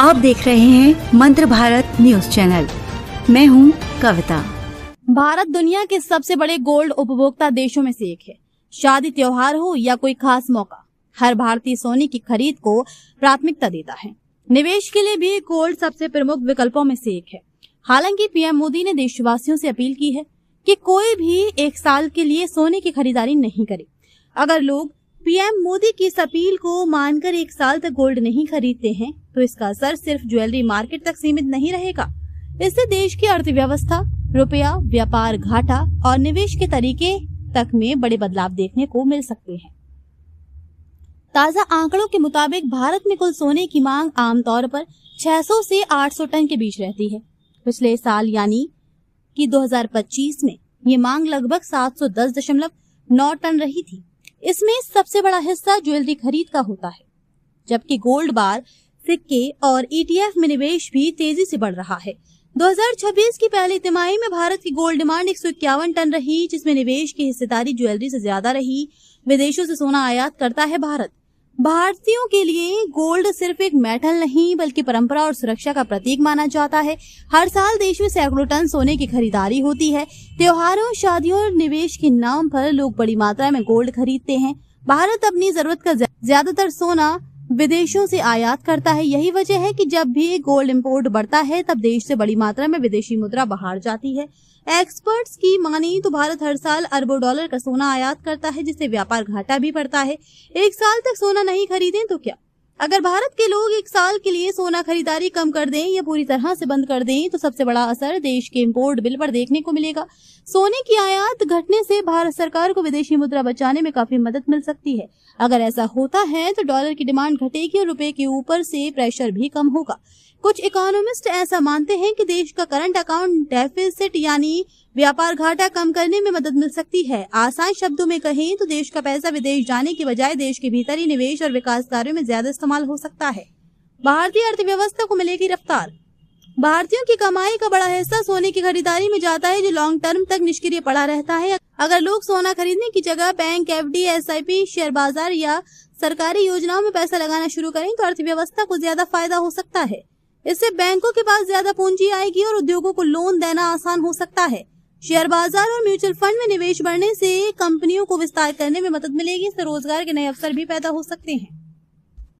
आप देख रहे हैं मंत्र भारत न्यूज चैनल। मैं हूं कविता। भारत दुनिया के सबसे बड़े गोल्ड उपभोक्ता देशों में से एक है। शादी त्योहार हो या कोई खास मौका, हर भारतीय सोने की खरीद को प्राथमिकता देता है। निवेश के लिए भी गोल्ड सबसे प्रमुख विकल्पों में से एक है। हालांकि पीएम मोदी ने देशवासियों से अपील की है कि कोई भी एक साल के लिए सोने की खरीदारी नहीं करे। अगर लोग पीएम मोदी की इस अपील को मानकर एक साल तक गोल्ड नहीं खरीदते हैं तो इसका असर सिर्फ ज्वेलरी मार्केट तक सीमित नहीं रहेगा। इससे देश की अर्थव्यवस्था, रुपया, व्यापार घाटा और निवेश के तरीके तक में बड़े बदलाव देखने को मिल सकते हैं। ताजा आंकड़ों के मुताबिक भारत में कुल सोने की मांग आमतौर पर 600 से 800 टन के बीच रहती है। पिछले साल यानी कि 2025 में ये मांग लगभग 710.9 टन रही थी। इसमें सबसे बड़ा हिस्सा ज्वेलरी खरीद का होता है, जबकि गोल्ड बार, सिक्के और ईटीएफ में निवेश भी तेजी से बढ़ रहा है। 2026 की पहली तिमाही में भारत की गोल्ड डिमांड 151 टन रही, जिसमें निवेश की हिस्सेदारी ज्वेलरी से ज्यादा रही। विदेशों से सोना आयात करता है भारत। भारतीयों के लिए गोल्ड सिर्फ एक मेटल नहीं बल्कि परंपरा और सुरक्षा का प्रतीक माना जाता है। हर साल देश में सैकड़ों टन सोने की खरीदारी होती है। त्योहारों, शादियों और निवेश के नाम पर लोग बड़ी मात्रा में गोल्ड खरीदते हैं। भारत अपनी जरूरत का ज्यादातर सोना विदेशों से आयात करता है। यही वजह है कि जब भी गोल्ड इंपोर्ट बढ़ता है तब देश से बड़ी मात्रा में विदेशी मुद्रा बाहर जाती है। एक्सपर्ट्स की माने तो भारत हर साल अरबों डॉलर का सोना आयात करता है, जिससे व्यापार घाटा भी पड़ता है। एक साल तक सोना नहीं खरीदें तो क्या? अगर भारत के लोग एक साल के लिए सोना खरीदारी कम कर दें या पूरी तरह से बंद कर दें तो सबसे बड़ा असर देश के इंपोर्ट बिल पर देखने को मिलेगा। सोने की आयात घटने से भारत सरकार को विदेशी मुद्रा बचाने में काफी मदद मिल सकती है। अगर ऐसा होता है तो डॉलर की डिमांड घटेगी और रुपए के ऊपर से प्रेशर भी कम होगा। कुछ इकोनॉमिस्ट ऐसा मानते हैं कि देश का करंट अकाउंट डेफिसिट यानी व्यापार घाटा कम करने में मदद मिल सकती है। आसान शब्दों में कहें तो देश का पैसा विदेश जाने की बजाय देश के भीतर ही निवेश और विकास कार्यों में ज्यादा इस्तेमाल हो सकता है। भारतीय अर्थव्यवस्था को मिलेगी रफ्तार। भारतीयों की कमाई का बड़ा हिस्सा सोने की खरीदारी में जाता है, जो लॉन्ग टर्म तक निष्क्रिय पड़ा रहता है। अगर लोग सोना खरीदने की जगह बैंक, एफडी, एसआईपी, शेयर बाजार या सरकारी योजनाओं में पैसा लगाना शुरू करें तो अर्थव्यवस्था को ज्यादा फायदा हो सकता है। इससे बैंकों के पास ज्यादा पूंजी आएगी और उद्योगों को लोन देना आसान हो सकता है। शेयर बाजार और म्यूचुअल फंड में निवेश बढ़ने से कंपनियों को विस्तार करने में मदद मिलेगी। इससे रोजगार के नए अवसर भी पैदा हो सकते हैं।